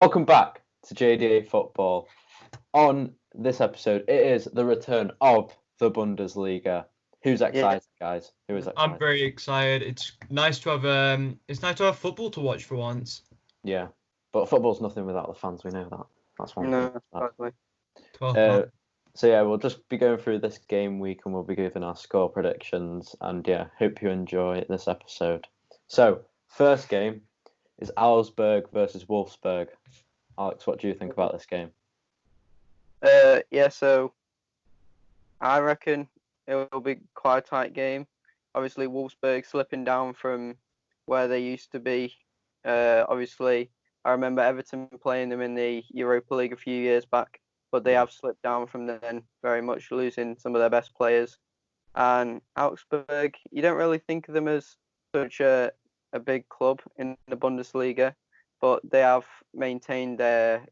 Welcome back to JDA Football. On this episode, it is the return of the Bundesliga. Who's excited, guys? Who is excited? I'm very excited. It's nice to have football to watch for once. Yeah, but football's nothing without the fans. We know that. That's one thing. Exactly. So yeah, we'll just be going through this game week and we'll be giving our score predictions. And yeah, hope you enjoy this episode. So first game is Augsburg versus Wolfsburg. Alex, what do you think about this game? So I reckon it will be quite a tight game. Obviously, Wolfsburg slipping down from where they used to be. Obviously, I remember Everton playing them in the Europa League a few years back, but they have slipped down from then, very much losing some of their best players. And Augsburg, you don't really think of them as such a big club in the Bundesliga, but they have maintained their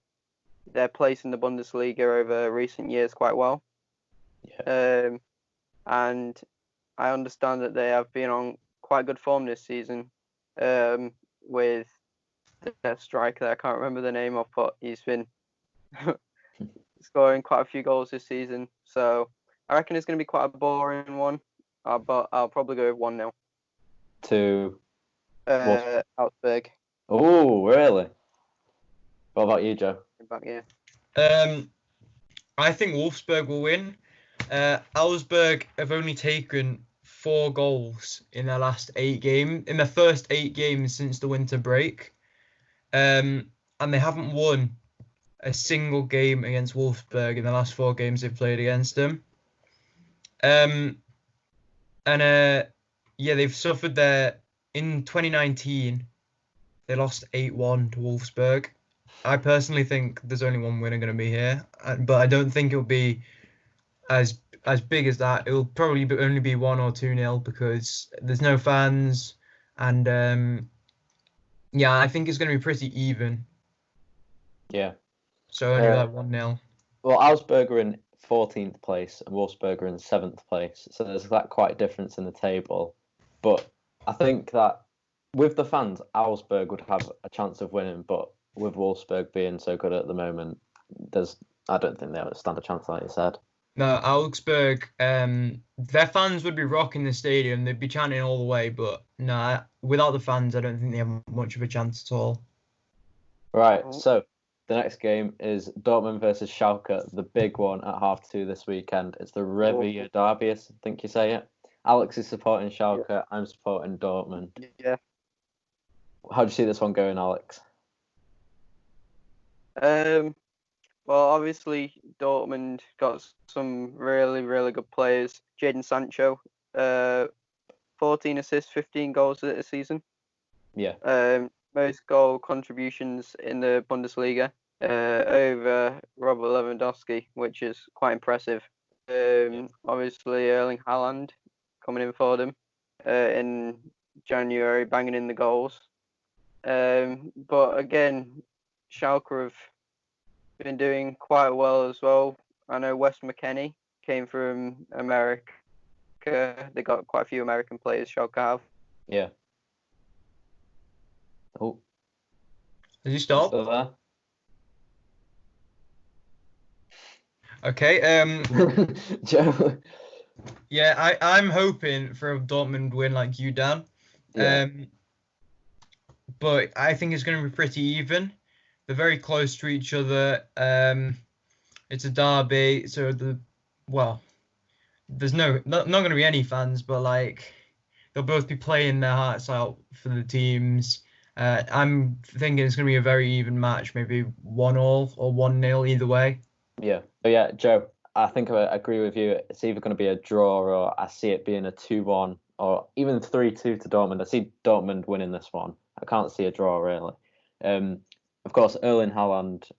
place in the Bundesliga over recent years quite well. Yeah. And I understand that they have been on quite good form this season, with their striker that I can't remember the name of, but he's been scoring quite a few goals this season. So I reckon it's going to be quite a boring one, but I'll probably go with 1-0. To Augsburg. Oh, really? What about you, Joe? I think Wolfsburg will win. Augsburg have only taken 4 goals in their first 8 games since the winter break. And they haven't won a single game against Wolfsburg in the last 4 games they've played against them. They've suffered there. In 2019, they lost 8-1 to Wolfsburg. I personally think there's only one winner going to be here, but I don't think it'll be as big as that. It'll probably only be 1 or 2-0 because there's no fans, and I think it's going to be pretty even. Yeah. So only like 1-0. Well, Augsburg are in 14th place and Wolfsburg are in 7th place, so there's that quite a difference in the table. But I think that with the fans, Augsburg would have a chance of winning, but with Wolfsburg being so good at the moment, I don't think they would stand a chance, like you said. No, Augsburg, their fans would be rocking the stadium. They'd be chanting all the way, but no, without the fans, I don't think they have much of a chance at all. Right, so the next game is Dortmund versus Schalke, the big one at 2:30 this weekend. It's the Revier Derby, I think you say it. Alex is supporting Schalke. Yeah. I'm supporting Dortmund. Yeah. How do you see this one going, Alex? Well, obviously Dortmund got some really, really good players. Jadon Sancho, 14 assists, 15 goals this season. Yeah. Most goal contributions in the Bundesliga, over Robert Lewandowski, which is quite impressive. Obviously Erling Haaland coming in for them in January, banging in the goals. But again, Schalke have been doing quite well as well. I know Wes McKennie came from America. They got quite a few American players, Schalke have. Yeah. Oh. Did you stop? Still there? Okay. Joe. Yeah, I'm hoping for a Dortmund win like you, Dan. Yeah. But I think it's going to be pretty even. They're very close to each other. It's a derby, so there's not going to be any fans, but like they'll both be playing their hearts out for the teams. I'm thinking it's going to be a very even match, maybe 1-1 or 1-0 either way. Yeah. But yeah, Joe, I think I agree with you. It's either going to be a draw or I see it being a 2-1 or even 3-2 to Dortmund. I see Dortmund winning this one. I can't see a draw really. Of course, Erling Haaland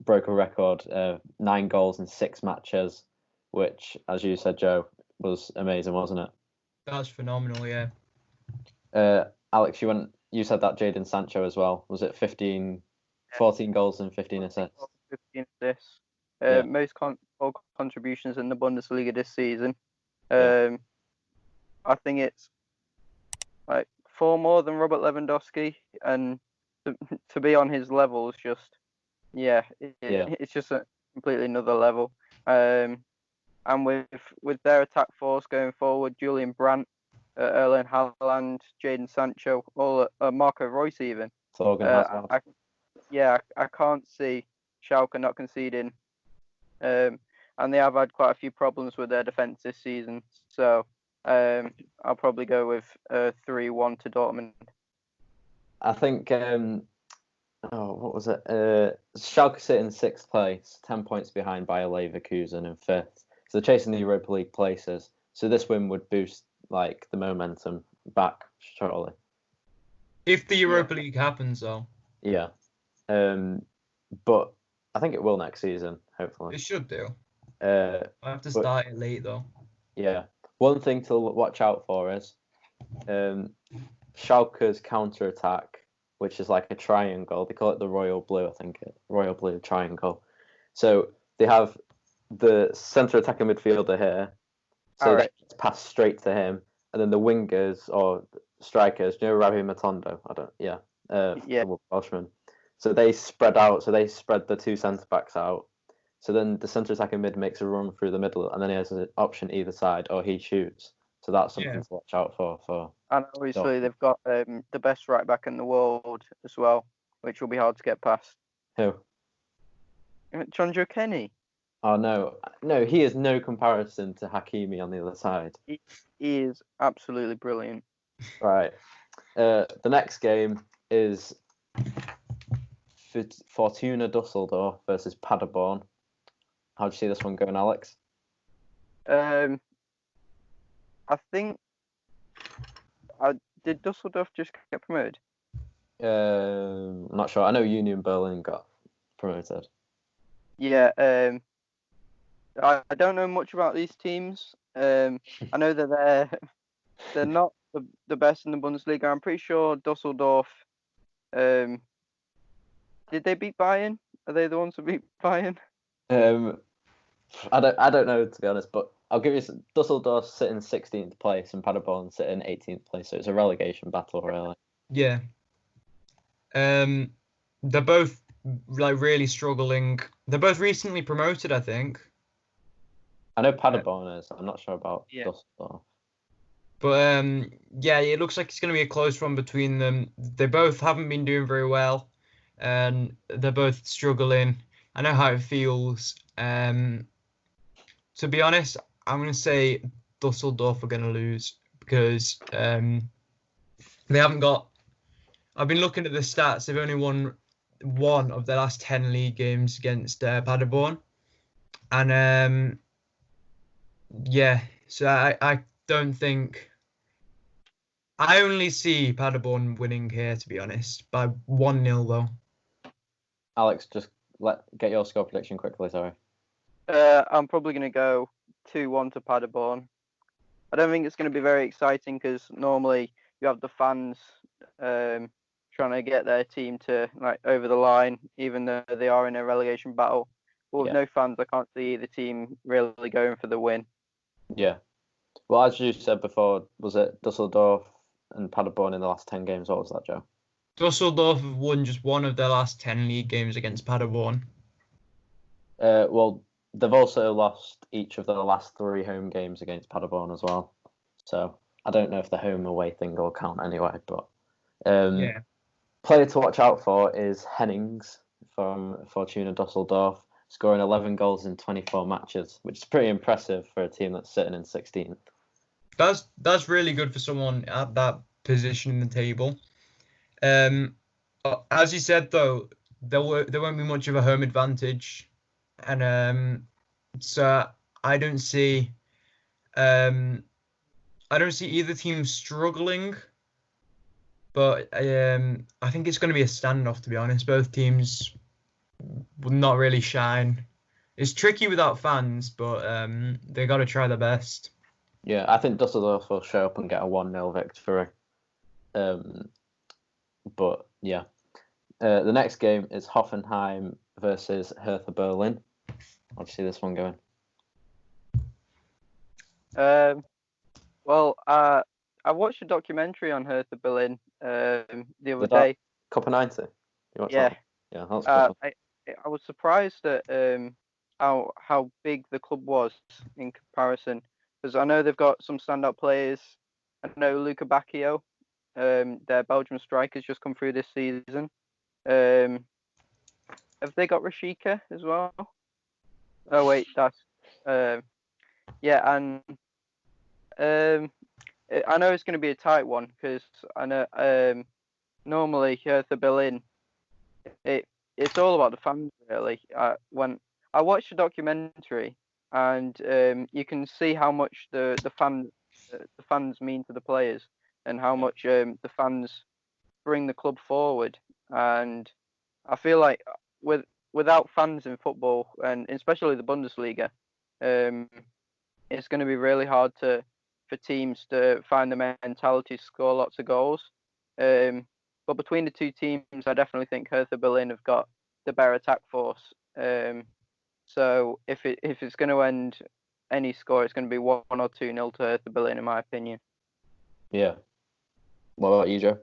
broke a record of 9 goals in 6 matches, which, as you said, Joe, was amazing, wasn't it? That's phenomenal, yeah. Alex, you said that Jadon Sancho as well. Was it 14 goals and 15 assists? 15 assists. Most contributions in the Bundesliga this season. I think it's like 4 more than Robert Lewandowski, and to be on his level is just, Yeah. it's just a completely another level. And with their attack force going forward, Julian Brandt, Erling Haaland, Jadon Sancho, all Marco Reus even. Thorgan Hazard. I can't see Schalke not conceding. And they have had quite a few problems with their defence this season. So I'll probably go with 3-1 to Dortmund. I think, what was it? Schalke sit in 6th place, 10 points behind Bayer Leverkusen in 5th. So they're chasing the Europa League places. So this win would boost like the momentum back, surely. If the Europa League happens, though. Yeah. But I think it will next season, hopefully. It should do. I have to start it late, though. Yeah. One thing to watch out for is Schalke's counter-attack, which is like a triangle. They call it the Royal Blue, I think. Royal Blue triangle. So they have the centre attacking midfielder here. So they pass straight to him. And then the wingers or strikers, Ravi Matondo? The Welshman. So they spread out. So they spread the 2 centre-backs out. So then the centre attacking mid makes a run through the middle, and then he has an option either side, or he shoots. So that's something to watch out for. And obviously they've got the best right back in the world as well, which will be hard to get past. Who? Jonjo Kenny. Oh no, he is no comparison to Hakimi on the other side. He is absolutely brilliant. Right. The next game is Fortuna Düsseldorf versus Paderborn. How do you see this one going, Alex? I think did Düsseldorf just get promoted? I'm not sure. I know Union Berlin got promoted. Yeah. I don't know much about these teams. I know that they're not the best in the Bundesliga. I'm pretty sure Düsseldorf. Did they beat Bayern? Are they the ones who beat Bayern? I don't know, to be honest, but I'll give you Düsseldorf sit in 16th place and Paderborn sit in 18th place, so it's a relegation battle, really. Yeah. They're both like really struggling. They're both recently promoted, I think. I know Paderborn is. I'm not sure about Düsseldorf. But it looks like it's going to be a close one between them. They both haven't been doing very well, and they're both struggling. I know how it feels. To be honest, I'm going to say Düsseldorf are going to lose because they haven't got. I've been looking at the stats. They've only won one of their last 10 league games against Paderborn, and so I don't think. I only see Paderborn winning here, to be honest, by 1-0 though. Alex, just get your score prediction quickly, sorry. I'm probably going to go 2-1 to Paderborn. I don't think it's going to be very exciting because normally you have the fans trying to get their team to over the line, even though they are in a relegation battle. But with no fans, I can't see either team really going for the win. Yeah. Well, as you said before, was it Düsseldorf and Paderborn in the last 10 games? What was that, Joe? Düsseldorf have won just one of their last 10 league games against Paderborn. Well, they've also lost each of their last 3 home games against Paderborn as well. So I don't know if the home away thing will count anyway. But player to watch out for is Hennings from Fortuna Düsseldorf, scoring 11 goals in 24 matches, which is pretty impressive for a team that's sitting in 16th. That's really good for someone at that position in the table. As you said, though, there won't be much of a home advantage, and so I don't see either team struggling, but I think it's going to be a standoff, to be honest. Both teams will not really shine. It's tricky without fans, but they got to try their best. Yeah, I think Düsseldorf will show up and get a 1-0 victory. But yeah, the next game is Hoffenheim versus Hertha Berlin. How do you see this one going? Well, I watched a documentary on Hertha Berlin the other day. Cup of 90. You watch Yeah. that? Yeah, that's good. I was surprised at how big the club was in comparison, because I know they've got some standout players. I know Luca Bacchio, their Belgian striker's just come through this season. Have they got Rashika as well? Oh wait, that's yeah, and I know it's going to be a tight one because I know normally Hertha Berlin, it's all about the fans really. When I watched the documentary, and you can see how much the fans mean to the players, and how much the fans bring the club forward. And I feel like without fans in football, and especially the Bundesliga, it's going to be really hard for teams to find the mentality to score lots of goals. But between the two teams, I definitely think Hertha Berlin have got the better attack force. So if it's going to end any score, it's going to be 1 or 2-0 to Hertha Berlin, in my opinion. Yeah. What about you, Joe?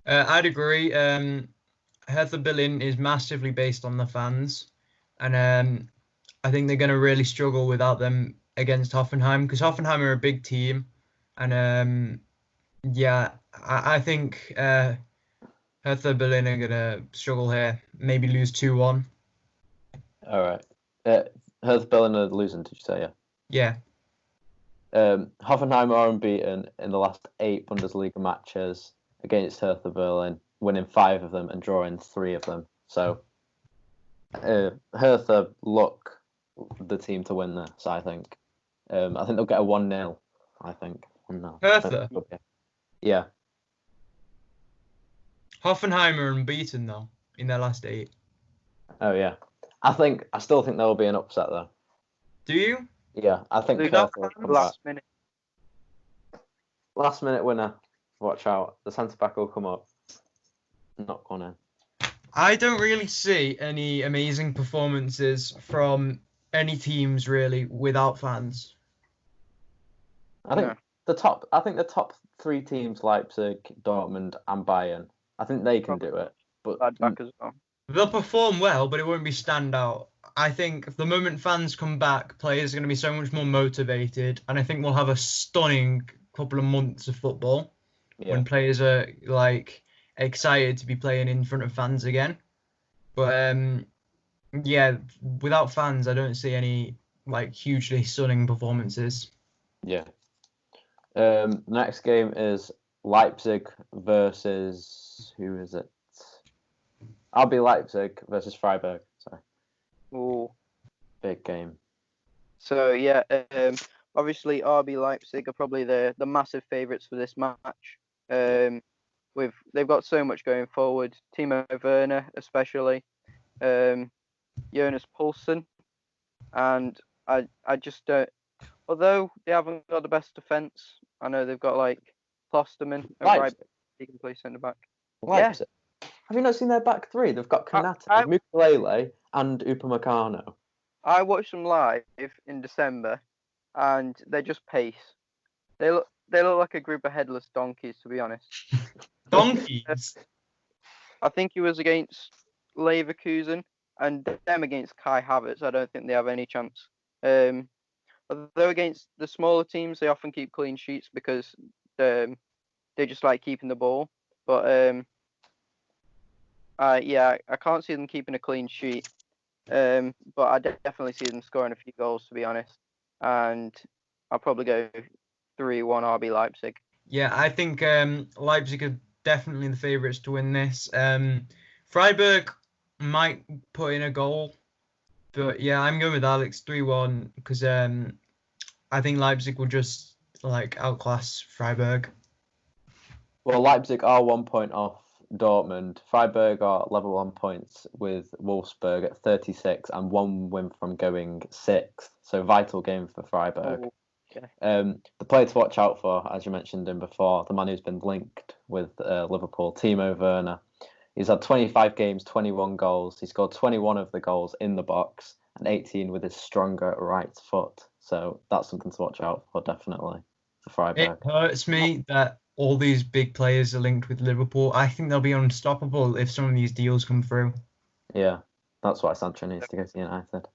I'd agree. Hertha Berlin is massively based on the fans, and I think they're going to really struggle without them against Hoffenheim, because Hoffenheim are a big team, and yeah, I think Hertha Berlin are going to struggle here, maybe lose 2-1. All right. Hertha Berlin are losing, did you say? Yeah. Hoffenheim are unbeaten in the last 8 Bundesliga matches against Hertha Berlin, winning 5 of them and drawing 3 of them. So Hertha look the team to win this, I think. I think they'll get a 1-0, I think. 1-0. Hertha? Yeah. Hoffenheim are unbeaten, though, in their last 8. Oh, yeah. I still think there will be an upset, though. Do you? Yeah, I think Hertha will come last minute. Last minute winner. Watch out. The centre back will come up. Not gone in. I don't really see any amazing performances from any teams really without fans. I think the top 3 teams, Leipzig, Dortmund, and Bayern, I think they can do it. But back as well. They'll perform well, but it won't be standout. I think the moment fans come back, players are going to be so much more motivated, and I think we'll have a stunning couple of months of football when players are like excited to be playing in front of fans again. But yeah, without fans, I don't see any like hugely stunning performances. Yeah. Next game is Leipzig versus who is it? RB Leipzig versus Freiburg. Sorry. Ooh. Big game. So yeah, obviously RB Leipzig are probably the massive favourites for this match. They've got so much going forward. Timo Werner especially, Jonas Poulsen, and I just don't. Although they haven't got the best defence, I know they've got like Klosterman, right? He can play centre back. Leipzig. Yeah. Have you not seen their back 3? They've got Kanate, Mukiele, and Upamecano. I watched them live in December, and they're just pace. They look like a group of headless donkeys, to be honest. Donkeys? I think he was against Leverkusen, and them against Kai Havertz. I don't think they have any chance. Although against the smaller teams, they often keep clean sheets because they just like keeping the ball. But yeah, I can't see them keeping a clean sheet. But I definitely see them scoring a few goals, to be honest. And I'll probably go 3-1 RB Leipzig. Yeah, I think Leipzig are definitely the favourites to win this. Freiburg might put in a goal. But yeah, I'm going with Alex 3-1 because I think Leipzig will just like outclass Freiburg. Well, Leipzig are 1 point off Dortmund. Freiburg are level on points with Wolfsburg at 36 and 1 win from going 6th. So vital game for Freiburg. Oh, okay. The player to watch out for, as you mentioned him before, the man who's been linked with Liverpool, Timo Werner. He's had 25 games, 21 goals. He scored 21 of the goals in the box and 18 with his stronger right foot. So that's something to watch out for, definitely, for Freiburg. It hurts me that all these big players are linked with Liverpool. I think they'll be unstoppable if some of these deals come through. Yeah, that's why Sancho needs to go to United.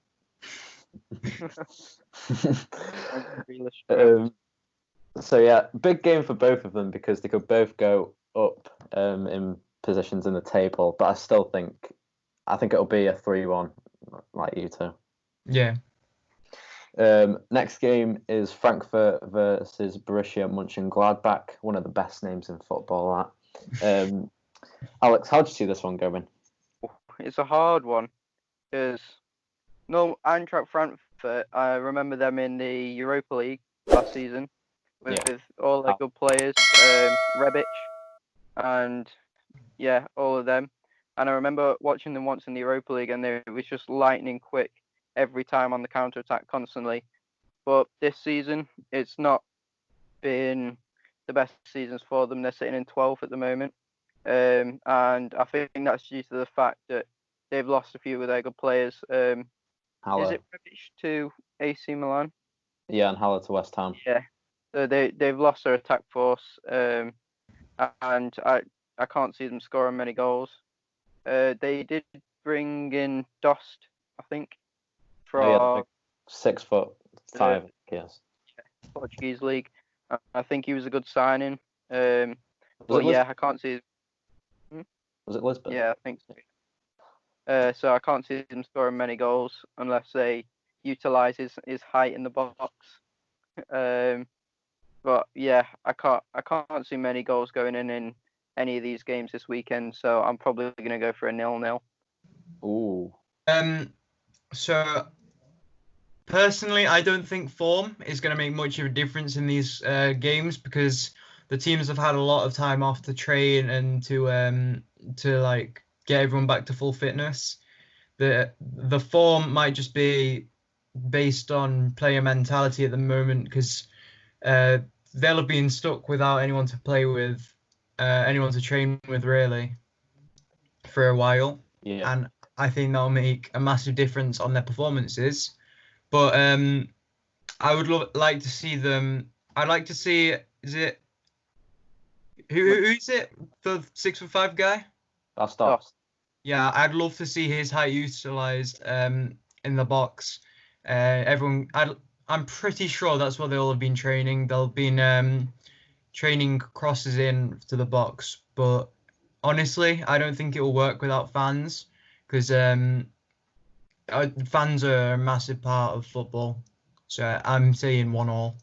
So yeah, big game for both of them because they could both go up in positions in the table. But I think it'll be a 3-1, like you two. Yeah. Next game is Frankfurt versus Borussia Mönchengladbach, one of the best names in football. That. Alex, how do you see this one going? It's a hard one because Eintracht Frankfurt. I remember them in the Europa League last season with all their good players, Rebic, and all of them. And I remember watching them once in the Europa League, and it was just lightning quick every time on the counter attack constantly. But this season, it's not been the best seasons for them. They're sitting in 12th at the moment. And I think that's due to the fact that they've lost a few of their good players. Is it Rebic to AC Milan? Yeah, and Haller to West Ham. Yeah. So they've lost their attack force. And I can't see them scoring many goals. They did bring in Dost, I think, from 6'5", yes. Portuguese league. I think he was a good signing. I can't see. Was it Lisbon? Yeah, I think so. So I can't see him scoring many goals unless they utilise his height in the box. But yeah, I can't see many goals going in any of these games this weekend. So I'm probably going to go for a 0-0. Ooh. So personally, I don't think form is going to make much of a difference in these games because the teams have had a lot of time off to train and to like get everyone back to full fitness. The form might just be based on player mentality at the moment because they'll have been stuck without anyone to play with, anyone to train with really for a while. Yeah. And I think that'll make a massive difference on their performances. But I would like to see them. I'd like to see. Is it who is it? The 6'5" guy? That's Dost. Yeah, I'd love to see his height utilised in the box. I'm pretty sure that's what they'll have been training. They'll have been training crosses in to the box. But honestly, I don't think it will work without fans because fans are a massive part of football. So I'm saying 1-1.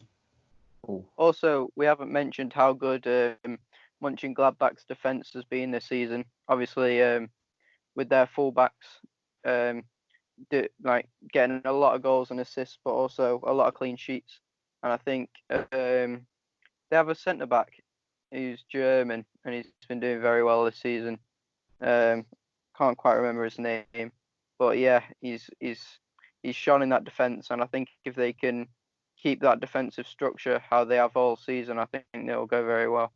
Also, we haven't mentioned how good Mönchengladbach's defence has been this season. Obviously, with their fullbacks, getting a lot of goals and assists, but also a lot of clean sheets. And I think they have a centre back who's German, and he's been doing very well this season. Can't quite remember his name, but yeah, he's shone in that defence, and I think if they can keep that defensive structure how they have all season, I think they'll go very well.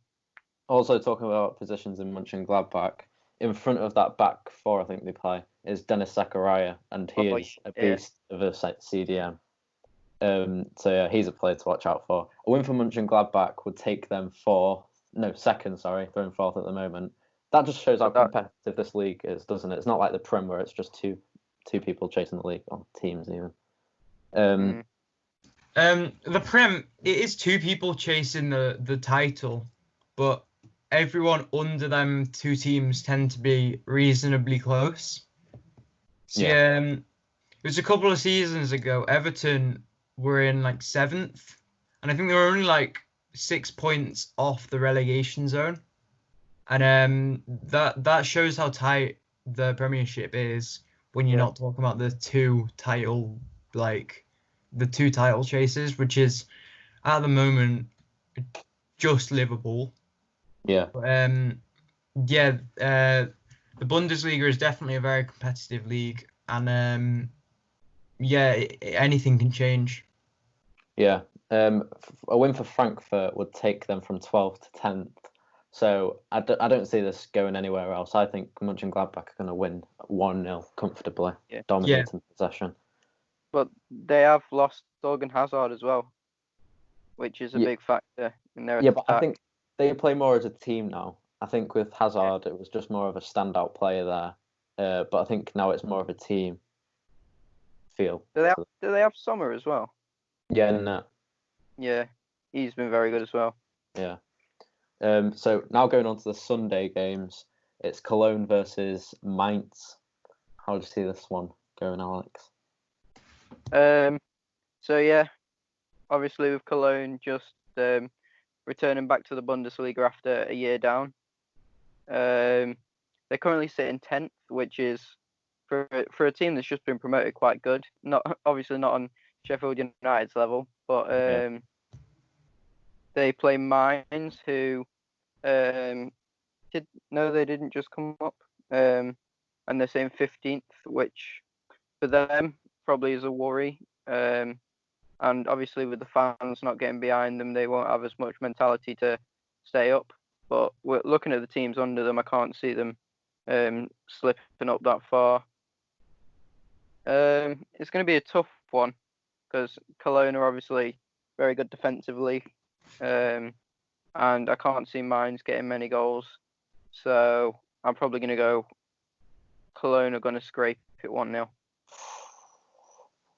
Also, talking about positions in Mönchengladbach, in front of that back four, I think they play, is Dennis Zakaria, and he is a beast of a CDM. So yeah, he's a player to watch out for. A win for Mönchengladbach would take them second. They're in fourth at the moment. That just shows how competitive this league is, doesn't it? It's not like the Prem where it's just two people chasing the league, or teams even. The Prem, it is two people chasing the title, but everyone under them two teams tend to be reasonably close. So, it was a couple of seasons ago, Everton were in like 7th, and I think they were only like 6 points off the relegation zone. And that shows how tight the Premiership is when you're not talking about the two title chases, which is at the moment just Liverpool. Yeah. But, the Bundesliga is definitely a very competitive league, and anything can change. Yeah. A win for Frankfurt would take them from 12th to 10th. So I don't see this going anywhere else. I think Mönchengladbach are going to win 1-0 comfortably, dominating possession. But they have lost Thorgan Hazard as well, which is a big factor in their attack. But I think they play more as a team now. I think with Hazard, it was just more of a standout player there. But I think now it's more of a team feel. Do they have Sommer as well? Yeah, no. Yeah, he's been very good as well. Yeah. So now going on to the Sunday games, it's Cologne versus Mainz. How do you see this one going, Alex? So yeah, obviously with Cologne just returning back to the Bundesliga after a year down. They're currently sitting 10th, which is for a team that's just been promoted quite good. Obviously not on Sheffield United's level, but they play Mainz, who they didn't just come up, and they're saying 15th, which for them probably is a worry. And obviously with the fans not getting behind them, they won't have as much mentality to stay up. But we're looking at the teams under them, I can't see them slipping up that far. It's going to be a tough one because Cologne are obviously very good defensively, and I can't see Mainz getting many goals. So I'm probably going to go Cologne are going to scrape it 1-0.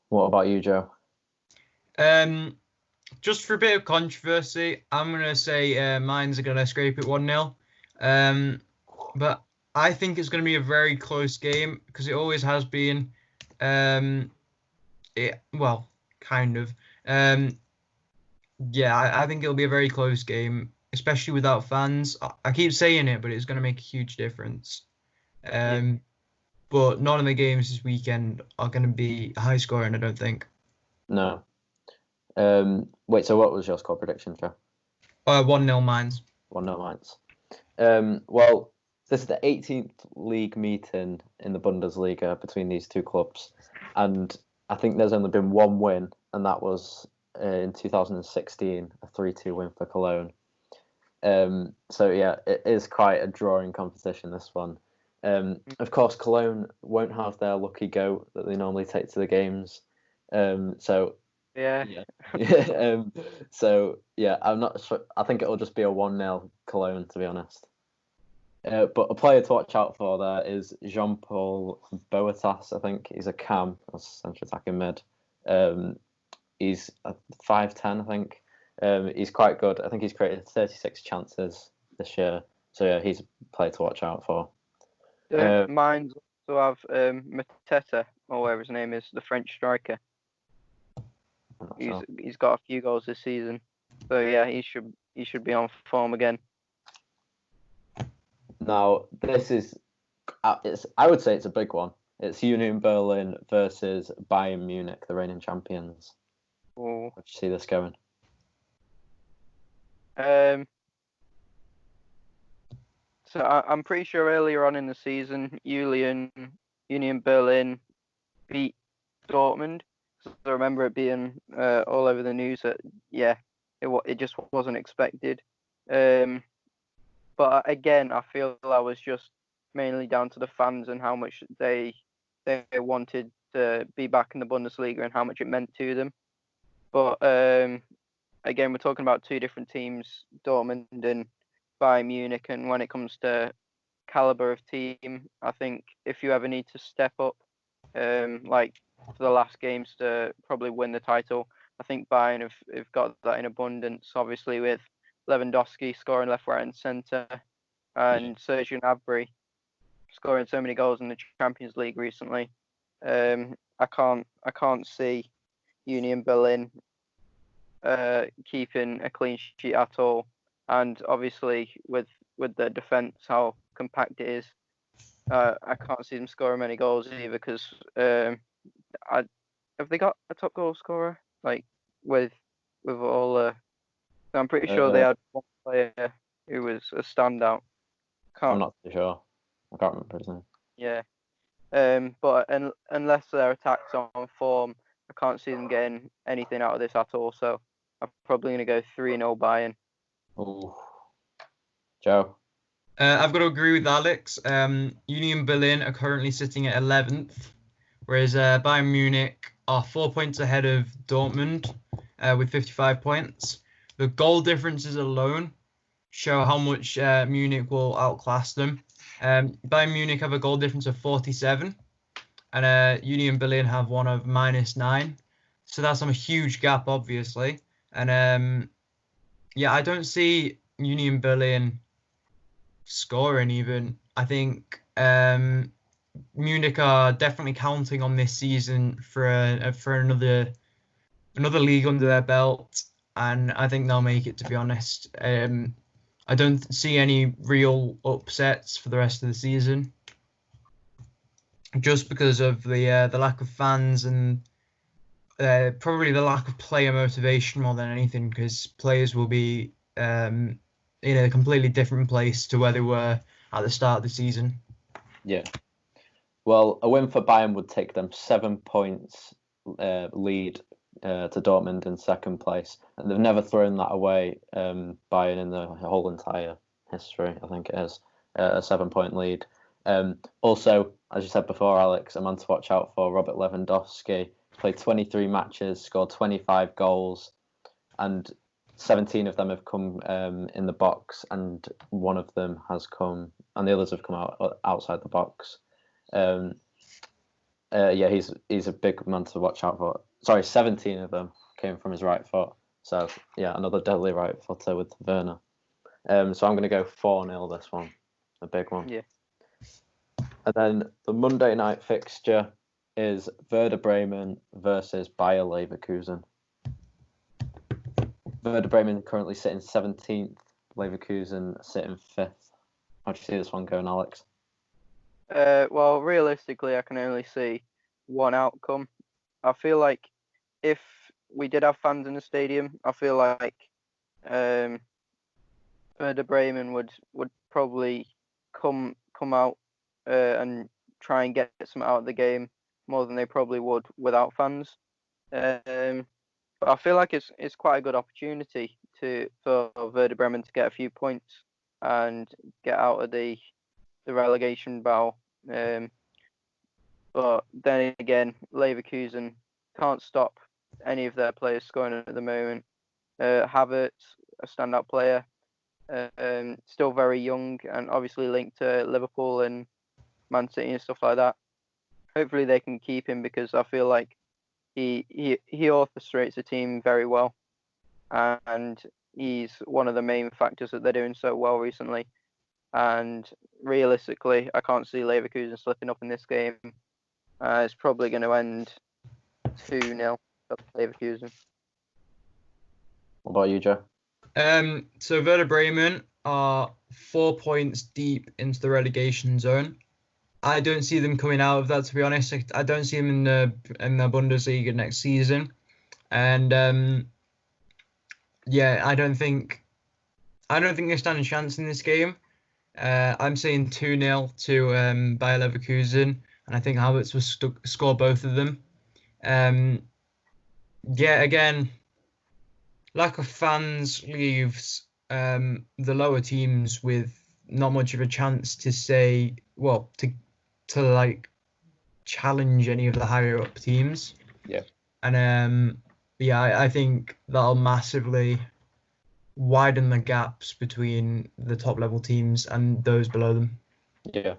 What about you, Joe? Just for a bit of controversy, I'm going to say Mainz are going to scrape it 1-0. But I think it's going to be a very close game because it always has been. Kind of. I think it'll be a very close game, especially without fans. I keep saying it, but it's going to make a huge difference. But none of the games this weekend are going to be high scoring, I don't think. No. Wait, so what was your score prediction, Joe? 1-0 Mainz. 1-0 Mainz. Well, this is the 18th league meeting in the Bundesliga between these two clubs, and I think there's only been one win, and that was in 2016, a 3-2 win for Cologne. So yeah, it is quite a drawing competition, this one. Of course, Cologne won't have their lucky goat that they normally take to the games. So I'm not sure. I think it'll just be a 1-0 Cologne, to be honest. But a player to watch out for there is Jean-Paul Boetas. I think he's a cam, or central attacking mid. He's 5'10", I think. He's quite good. I think he's created 36 chances this year. So yeah, he's a player to watch out for. Mainz also have Mateta, or whatever his name is, the French striker. He's got a few goals this season. So yeah, he should be on form again. Now, this is, I would say it's a big one. It's Union Berlin versus Bayern Munich, the reigning champions. Ooh. How do you see this going? So I'm pretty sure earlier on in the season, Union Berlin beat Dortmund. So I remember it being all over the news that, it just wasn't expected. But again, I feel that was just mainly down to the fans and how much they wanted to be back in the Bundesliga and how much it meant to them. But again, we're talking about two different teams, Dortmund and Bayern Munich, and when it comes to caliber of team, I think if you ever need to step up, like for the last games to probably win the title, I think Bayern have got that in abundance, obviously with Lewandowski scoring left, right, and centre, and Serge Gnabry scoring so many goals in the Champions League recently. I can't see Union Berlin keeping a clean sheet at all, and obviously with their defence, how compact it is, I can't see them scoring many goals either. Because have they got a top goal scorer like with all? I'm pretty sure they had one player who was a standout. I'm not too sure. I can't remember his name. Yeah. But unless their attack's on form, I can't see them getting anything out of this at all. So I'm probably going to go 3-0 Bayern. Ooh. Joe? I've got to agree with Alex. Union Berlin are currently sitting at 11th, whereas Bayern Munich are 4 points ahead of Dortmund with 55 points. The goal differences alone show how much Munich will outclass them. Bayern Munich have a goal difference of 47, and Union Berlin have one of -9. So that's a huge gap, obviously. And yeah, I don't see Union Berlin scoring even. I think Munich are definitely counting on this season for another league under their belt, and I think they'll make it, to be honest. I don't see any real upsets for the rest of the season, just because of the lack of fans and probably the lack of player motivation more than anything, because players will be in a completely different place to where they were at the start of the season. Yeah. Well, a win for Bayern would take them 7 points lead to Dortmund in second place. And they've never thrown that away, Bayern, in the whole entire history, I think it is, a 7-point lead. Also, as you said before, Alex, a man to watch out for, Robert Lewandowski. Played 23 matches, scored 25 goals, and 17 of them have come in the box, and one of them has come, and the others have come outside the box. Yeah, he's a big man to watch out for. Sorry, 17 of them came from his right foot. So yeah, another deadly right footer with Werner. So I'm going to go 4-0 this one, a big one. Yeah. And then the Monday night fixture is Werder Bremen versus Bayer Leverkusen. Werder Bremen currently sitting 17th, Leverkusen sitting 5th. How do you see this one going, Alex? Well, realistically, I can only see one outcome. I feel like if we did have fans in the stadium, I feel like Werder Bremen would probably come out and try and get some out of the game more than they probably would without fans. But I feel like it's quite a good opportunity for Werder Bremen to get a few points and get out of the relegation battle. But then again, Leverkusen can't stop any of their players scoring at the moment. Havertz, a standout player, still very young and obviously linked to Liverpool and Man City and stuff like that. Hopefully they can keep him, because I feel like he orchestrates the team very well, and he's one of the main factors that they're doing so well recently. And realistically, I can't see Leverkusen slipping up in this game. It's probably going to end 2-0 for Leverkusen. What about you, Joe? So Werder Bremen are 4 points deep into the relegation zone. I don't see them coming out of that, to be honest. I don't see them in the Bundesliga next season, and yeah, I don't think they stand a chance in this game. I'm saying 2-0 to Bayer Leverkusen, and I think Havertz will score both of them. Yeah, again, lack of fans leaves the lower teams with not much of a chance to like challenge any of the higher up teams. Yeah. And yeah, I think that'll massively widen the gaps between the top level teams and those below them. Yeah.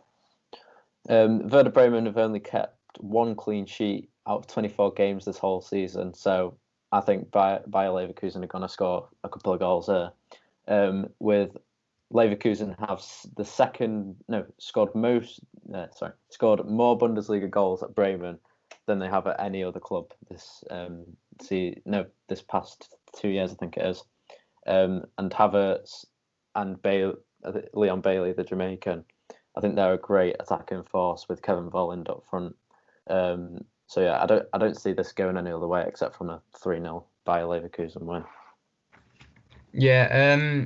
Werder Bremen have only kept one clean sheet out of 24 games this whole season, so I think Bayer Leverkusen are going to score a couple of goals there. With Leverkusen have scored more Bundesliga goals at Bremen than they have at any other club this past 2 years, I think it is. And Havertz and Leon Bailey, the Jamaican, I think they're a great attacking force with Kevin Volland up front. So yeah, I don't see this going any other way except from a 3-0 Bayer Leverkusen win. Yeah,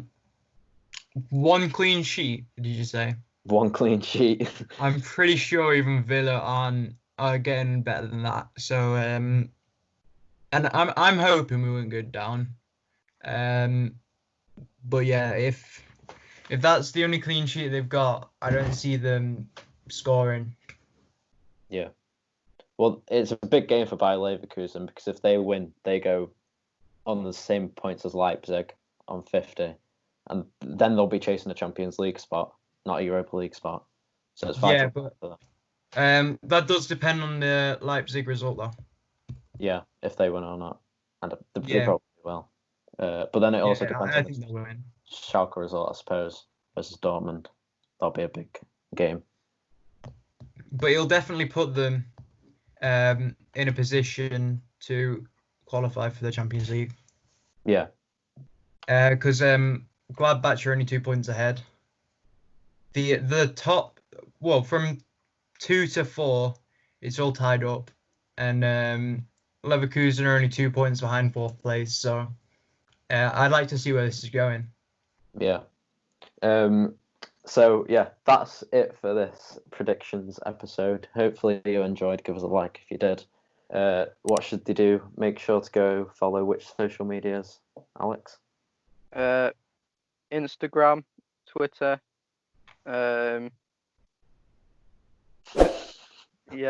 one clean sheet, did you say? One clean sheet. I'm pretty sure even Villa are getting better than that. So and I'm hoping we won't go down. But yeah, if that's the only clean sheet they've got, I don't see them scoring. Yeah. Well, it's a big game for Bayer Leverkusen, because if they win, they go on the same points as Leipzig on 50, and then they'll be chasing a Champions League spot, not a Europa League spot. So it's 5 Yeah, to 4 but that does depend on the Leipzig result, though. Yeah, if they win or not, and they Yeah. probably will. But then it also depends I on think the they'll win. Schalke result, I suppose, versus Dortmund. That'll be a big game. But it'll definitely put them in a position to qualify for the Champions League. Yeah. Because Gladbach are only 2 points ahead. The top, well, from 2 to 4, it's all tied up, and Leverkusen are only 2 points behind 4th place. So I'd like to see where this is going. Yeah. So yeah, that's it for this predictions episode. Hopefully you enjoyed. Give us a like if you did. What should they do? Make sure to go follow which social medias, Alex? Instagram, Twitter. Yeah.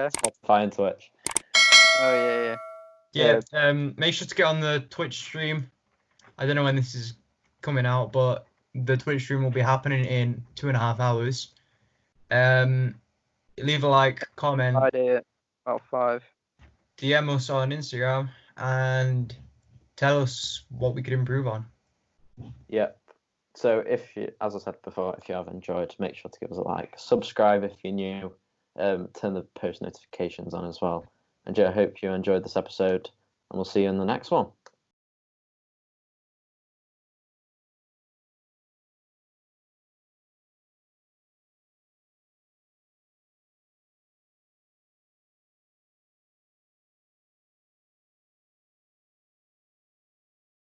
Spotify and Twitch. Oh yeah. Make sure to get on the Twitch stream. I don't know when this is coming out, but the Twitch stream will be happening in 2.5 hours. Leave a like, comment, Friday at about 5. DM us on Instagram, and tell us what we could improve on. Yep. So if you, as I said before, if you have enjoyed, make sure to give us a like, subscribe if you're new, turn the post notifications on as well. And Joe, I hope you enjoyed this episode, and we'll see you in the next one.